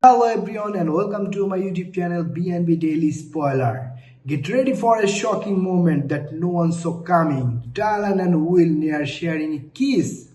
Hello everyone and welcome to my YouTube channel BNB Daily Spoiler. Get ready for a shocking moment that no one saw coming. Dylan and Will near sharing a kiss.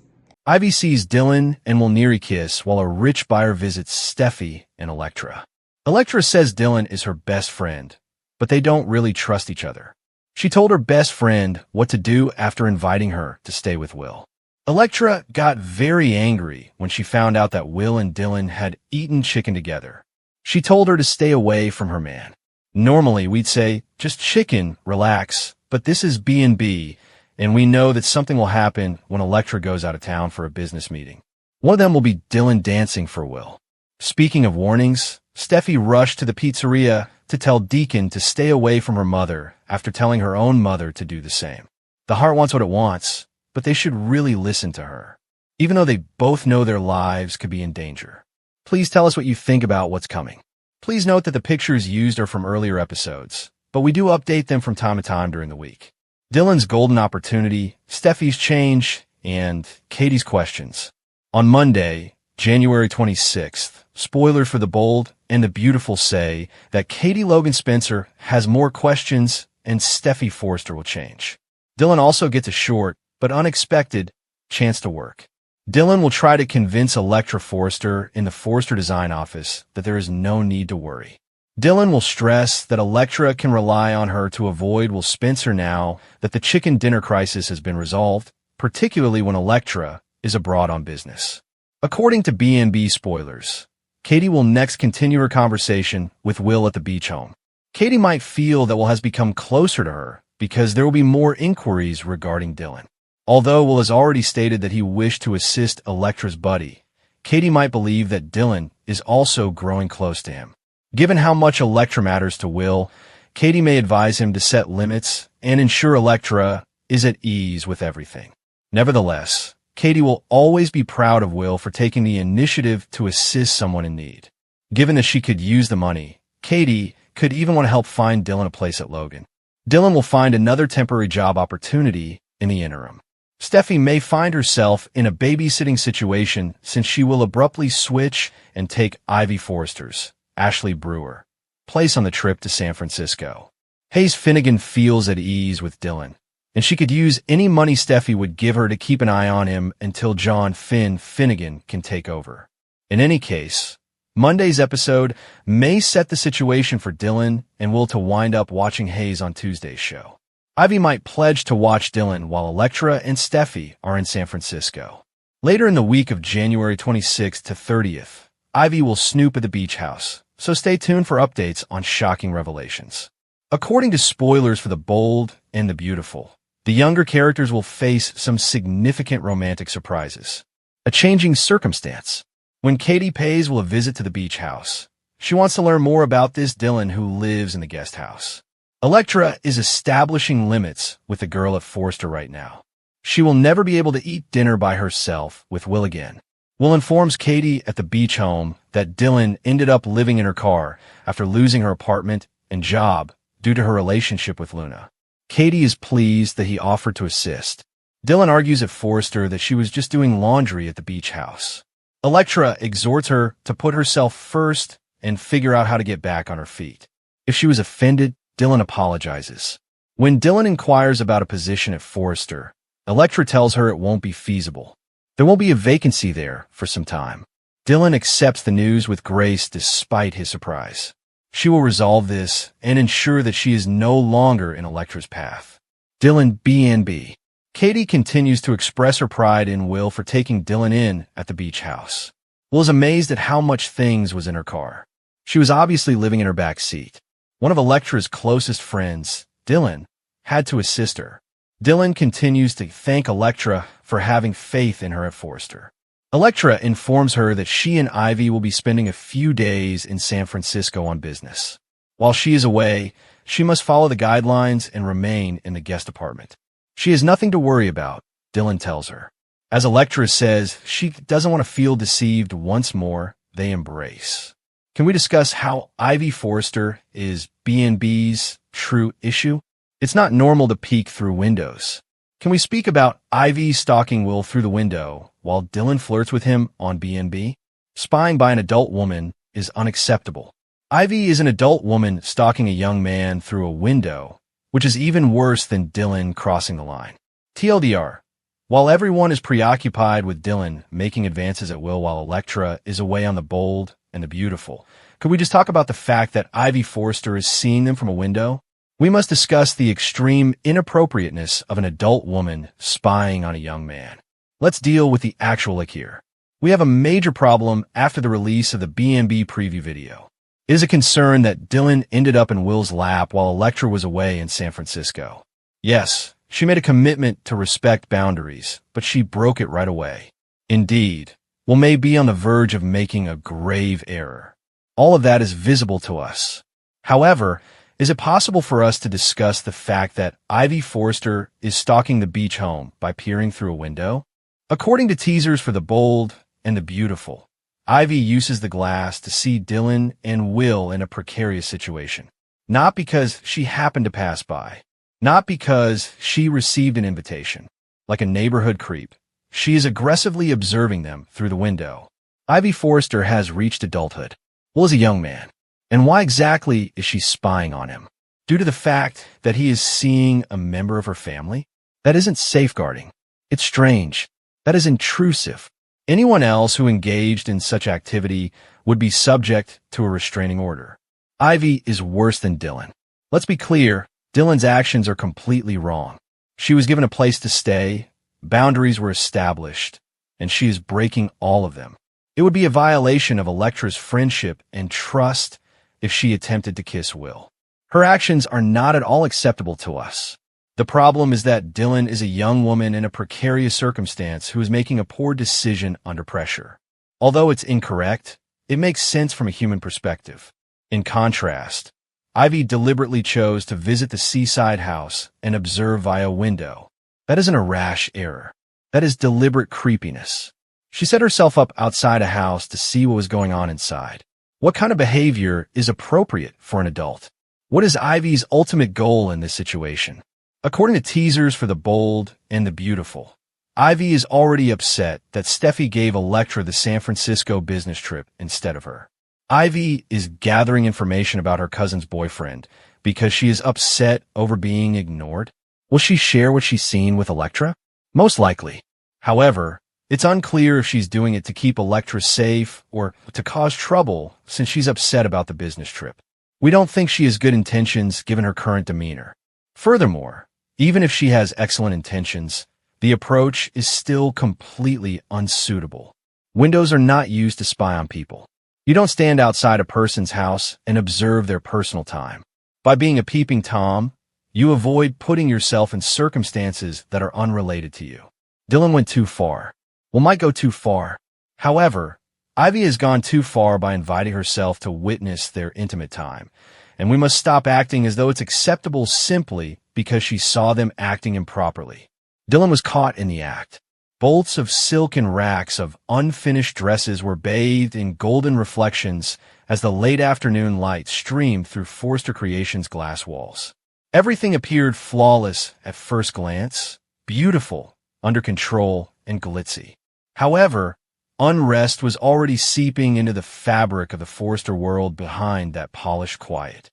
Ivy sees Dylan and Mulneri kiss while a rich buyer visits Steffi and Electra. Electra says Dylan is her best friend, but they don't really trust each other. She told her best friend what to do after inviting her to stay with Will. Electra got very angry when she found out that Will and Dylan had eaten chicken together. She told her to stay away from her man. Normally, we'd say, just chicken, relax, but this is B&B, and we know that something will happen when Electra goes out of town for a business meeting. One of them will be Dylan dancing for Will. Speaking of warnings, Steffi rushed to the pizzeria to tell Deacon to stay away from her mother after telling her own mother to do the same. The heart wants what it wants, but they should really listen to her, even though they both know their lives could be in danger. Please tell us what you think about what's coming. Please note that the pictures used are from earlier episodes, but we do update them from time to time during the week. Dylan's golden opportunity, Steffi's change, and Katie's questions. On Monday, January 26th, spoilers for The Bold and the Beautiful say that Katie Logan Spencer has more questions and Steffi Forster will change. Dylan also gets a short, but unexpected, chance to work. Dylan will try to convince Electra Forster in the Forster design office that there is no need to worry. Dylan will stress that Electra can rely on her to avoid Will Spencer now that the chicken dinner crisis has been resolved, particularly when Electra is abroad on business. According to B&B spoilers, Katie will next continue her conversation with Will at the beach home. Katie might feel that Will has become closer to her because there will be more inquiries regarding Dylan. Although Will has already stated that he wished to assist Electra's buddy, Katie might believe that Dylan is also growing close to him. Given how much Electra matters to Will, Katie may advise him to set limits and ensure Electra is at ease with everything. Nevertheless, Katie will always be proud of Will for taking the initiative to assist someone in need. Given that she could use the money, Katie could even want to help find Dylan a place at Logan. Dylan will find another temporary job opportunity in the interim. Steffi may find herself in a babysitting situation since she will abruptly switch and take Ivy Forster's, Ashley Brewer, place on the trip to San Francisco. Hayes Finnegan feels at ease with Dylan, and she could use any money Steffi would give her to keep an eye on him until John Finnegan can take over. In any case, Monday's episode may set the situation for Dylan and Will to wind up watching Hayes on Tuesday's show. Ivy might pledge to watch Dylan while Electra and Steffi are in San Francisco. Later in the week of January 26th to 30th, Ivy will snoop at the beach house, so stay tuned for updates on shocking revelations. According to spoilers for The Bold and the Beautiful, the younger characters will face some significant romantic surprises. A changing circumstance. When Katie pays Will a visit to the beach house, she wants to learn more about this Dylan who lives in the guest house. Electra is establishing limits with the girl at Forster right now. She will never be able to eat dinner by herself with Will again. Will informs Katie at the beach home that Dylan ended up living in her car after losing her apartment and job due to her relationship with Luna. Katie is pleased that he offered to assist. Dylan argues at Forster that she was just doing laundry at the beach house. Electra exhorts her to put herself first and figure out how to get back on her feet. If she was offended, Dylan apologizes. When Dylan inquires about a position at Forster, Electra tells her it won't be feasible. There won't be a vacancy there for some time. Dylan accepts the news with grace despite his surprise. She will resolve this and ensure that she is no longer in Electra's path. Dylan B&B. Katie continues to express her pride in Will for taking Dylan in at the beach house. Will is amazed at how much things was in her car. She was obviously living in her back seat. One of Electra's closest friends, Dylan, had to assist her. Dylan continues to thank Electra for having faith in her at Forster. Electra informs her that she and Ivy will be spending a few days in San Francisco on business. While she is away, she must follow the guidelines and remain in the guest apartment. She has nothing to worry about, Dylan tells her. As Electra says, she doesn't want to feel deceived once more. They embrace. Can we discuss how Ivy Forster is B&B's true issue? It's not normal to peek through windows. Can we speak about Ivy stalking Will through the window while Dylan flirts with him on B&B? Spying by an adult woman is unacceptable. Ivy is an adult woman stalking a young man through a window, which is even worse than Dylan crossing the line. TLDR, while everyone is preoccupied with Dylan making advances at will while Elektra is away on the bold and the beautiful, could we just talk about the fact that Ivy Forrester is seeing them from a window? We must discuss the extreme inappropriateness of an adult woman spying on a young man. Let's deal with the actual ick here. We have a major problem after the release of the BNB preview video. It is a concern that Dylan ended up in Will's lap while Elektra was away in San Francisco. Yes, she made a commitment to respect boundaries, but she broke it right away. Indeed, Will may be on the verge of making a grave error. All of that is visible to us. However, is it possible for us to discuss the fact that Ivy Forrester is stalking the beach home by peering through a window? According to teasers for The Bold and the Beautiful, Ivy uses the glass to see Dylan and Will in a precarious situation. Not because she happened to pass by. Not because she received an invitation. Like a neighborhood creep, she is aggressively observing them through the window. Ivy Forrester has reached adulthood. Will is a young man. And why exactly is she spying on him? Due to the fact that he is seeing a member of her family? That isn't safeguarding. It's strange. That is intrusive. Anyone else who engaged in such activity would be subject to a restraining order. Ivy is worse than Dylan. Let's be clear, Dylan's actions are completely wrong. She was given a place to stay, boundaries were established, and she is breaking all of them. It would be a violation of Elektra's friendship and trust if she attempted to kiss Will. Her actions are not at all acceptable to us. The problem is that Dylan is a young woman in a precarious circumstance who is making a poor decision under pressure. Although it's incorrect, it makes sense from a human perspective. In contrast, Ivy deliberately chose to visit the seaside house and observe via a window. That isn't a rash error. That is deliberate creepiness. She set herself up outside a house to see what was going on inside. What kind of behavior is appropriate for an adult? What is Ivy's ultimate goal in this situation? According to teasers for The Bold and the Beautiful, Ivy is already upset that Steffi gave Elektra the San Francisco business trip instead of her. Ivy is gathering information about her cousin's boyfriend because she is upset over being ignored. Will she share what she's seen with Elektra? Most likely. However, it's unclear if she's doing it to keep Elektra safe or to cause trouble since she's upset about the business trip. We don't think she has good intentions given her current demeanor. Furthermore, even if she has excellent intentions, the approach is still completely unsuitable. Windows are not used to spy on people. You don't stand outside a person's house and observe their personal time. By being a peeping Tom, you avoid putting yourself in circumstances that are unrelated to you. Dylan went too far. Will might go too far. However, Ivy has gone too far by inviting herself to witness their intimate time, and we must stop acting as though it's acceptable simply because she saw them acting improperly. Dylan was caught in the act. Bolts of silk and racks of unfinished dresses were bathed in golden reflections as the late afternoon light streamed through Forrester Creations' glass walls. Everything appeared flawless at first glance, beautiful, under control, and glitzy. However, unrest was already seeping into the fabric of the Forrester world behind that polished quiet.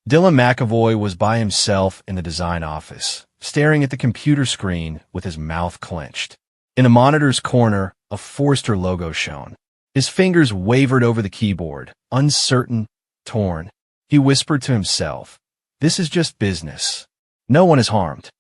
Dylan McAvoy was by himself in the design office, staring at the computer screen with his mouth clenched. In the monitor's corner, a Forrester logo shone. His fingers wavered over the keyboard, uncertain, torn. He whispered to himself, "This is just business. No one is harmed."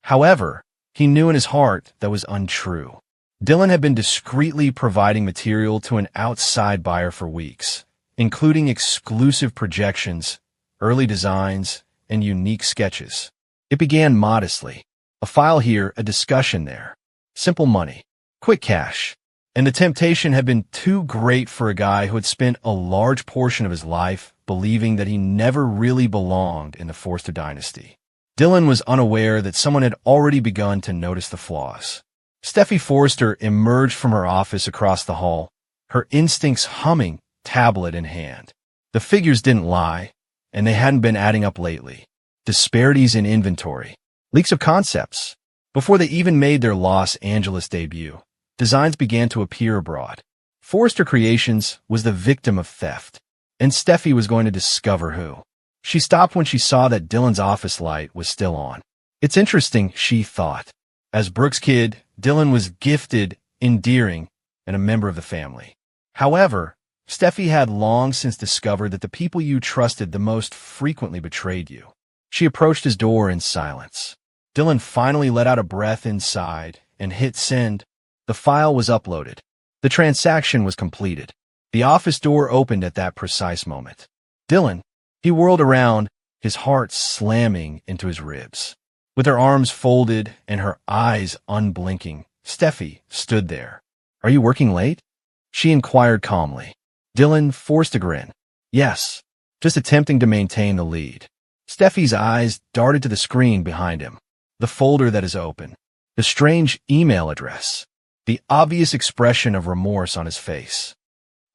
However, he knew in his heart that was untrue. Dylan had been discreetly providing material to an outside buyer for weeks, including exclusive projections, early designs, and unique sketches. It began modestly. A file here, a discussion there. Simple money. Quick cash. And the temptation had been too great for a guy who had spent a large portion of his life believing that he never really belonged in the Forrester dynasty. Dylan was unaware that someone had already begun to notice the flaws. Steffi Forrester emerged from her office across the hall, her instincts humming, tablet in hand. The figures didn't lie, and they hadn't been adding up lately. Disparities in inventory, leaks of concepts. Before they even made their Los Angeles debut, designs began to appear abroad. Forrester Creations was the victim of theft. and Steffi was going to discover who. She stopped when she saw that Dylan's office light was still on. It's interesting, she thought. As Brooke's kid, Dylan was gifted, endearing, and a member of the family. However, Steffi had long since discovered that the people you trusted the most frequently betrayed you. She approached his door in silence. Dylan finally let out a breath inside and hit send. The file was uploaded. The transaction was completed. The office door opened at that precise moment. Dylan, he whirled around, his heart slamming into his ribs. With her arms folded and her eyes unblinking, Steffi stood there. "Are you working late?" she inquired calmly. Dylan forced a grin. "Yes, just attempting to maintain the lead." Steffi's eyes darted to the screen behind him. The folder that is open. The strange email address. The obvious expression of remorse on his face.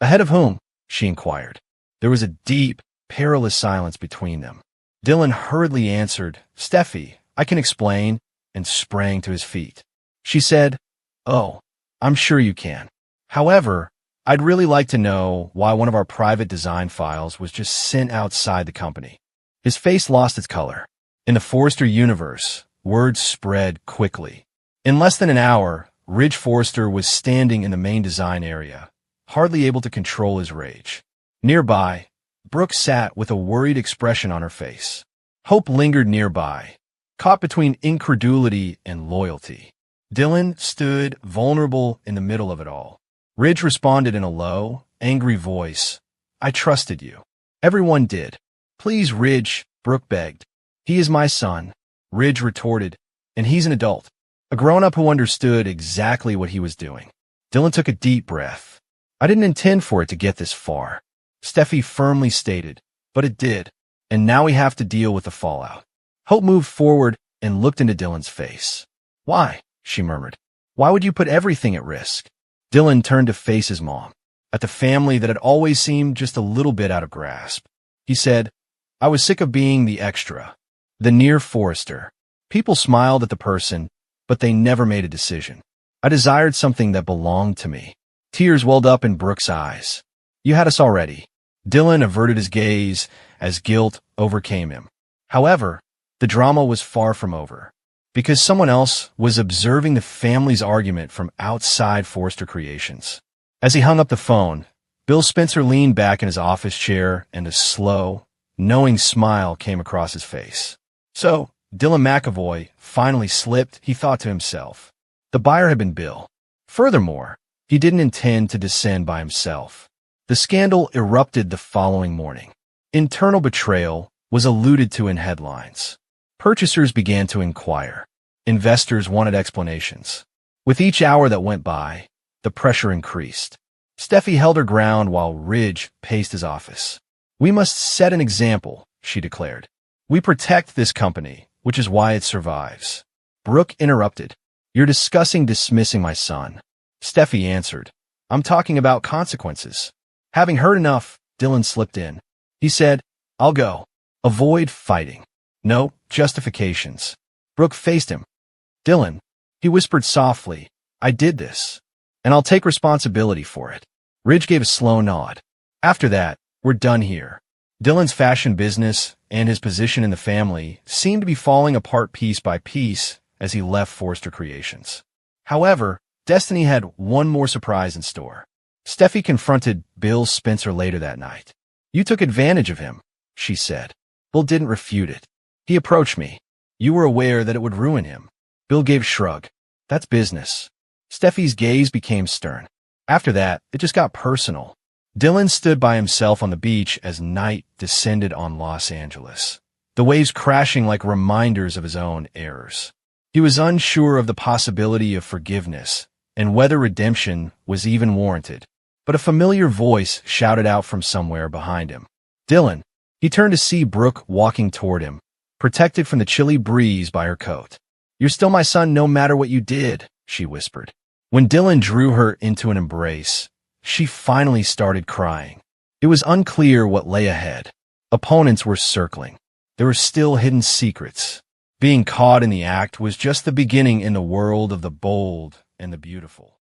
"Ahead of whom?" she inquired. There was a deep, perilous silence between them. Dylan hurriedly answered, "Steffi, I can explain," and sprang to his feet. She said, "Oh, I'm sure you can. However, I'd really like to know why one of our private design files was just sent outside the company." His face lost its color. In the Forrester universe, words spread quickly. In less than an hour, Ridge Forrester was standing in the main design area, hardly able to control his rage. Nearby, Brooke sat with a worried expression on her face. Hope lingered nearby, caught between incredulity and loyalty. Dylan stood vulnerable in the middle of it all. Ridge responded in a low, angry voice. "I trusted you. Everyone did." "Please, Ridge," Brooke begged. "He is my son," Ridge retorted, "and he's an adult. A grown-up who understood exactly what he was doing." Dylan took a deep breath. "I didn't intend for it to get this far," Steffi firmly stated, "but it did, and now we have to deal with the fallout." Hope moved forward and looked into Dylan's face. "Why?" she murmured. "Why would you put everything at risk?" Dylan turned to face his mom, at the family that had always seemed just a little bit out of grasp. He said, "I was sick of being the extra, the near Forrester. People smiled at the person, but they never made a decision. I desired something that belonged to me." Tears welled up in Brooke's eyes. "You had us already." Dylan averted his gaze as guilt overcame him. However, the drama was far from over, because someone else was observing the family's argument from outside Forrester Creations. As he hung up the phone, Bill Spencer leaned back in his office chair and a slow, knowing smile came across his face. So, Dylan McAvoy finally slipped, he thought to himself. The buyer had been Bill. Furthermore, he didn't intend to descend by himself. The scandal erupted the following morning. Internal betrayal was alluded to in headlines. Purchasers began to inquire. Investors wanted explanations. With each hour that went by, the pressure increased. Steffi held her ground while Ridge paced his office. "We must set an example," she declared. "We protect this company, which is why it survives." Brooke interrupted. "You're dismissing my son." Steffi answered. "I'm talking about consequences." Having heard enough, Dylan slipped in. He said, "I'll go. Avoid fighting. No justifications." Brooke faced him. "Dylan," he whispered softly, "I did this, and I'll take responsibility for it." Ridge gave a slow nod. "After that, we're done here." Dylan's fashion business and his position in the family seemed to be falling apart piece by piece as he left Forrester Creations. However, destiny had one more surprise in store. Steffi confronted Bill Spencer later that night. "You took advantage of him," she said. Bill didn't refute it. "He approached me. You were aware that it would ruin him." Bill gave a shrug. "That's business." Steffi's gaze became stern. After that, it just got personal. Dylan stood by himself on the beach as night descended on Los Angeles, the waves crashing like reminders of his own errors. He was unsure of the possibility of forgiveness and whether redemption was even warranted. But a familiar voice shouted out from somewhere behind him. "Dylan." He turned to see Brooke walking toward him, protected from the chilly breeze by her coat. "You're still my son no matter what you did," she whispered. When Dylan drew her into an embrace, she finally started crying. It was unclear what lay ahead. Opponents were circling. There were still hidden secrets. Being caught in the act was just the beginning in the world of the bold and the beautiful.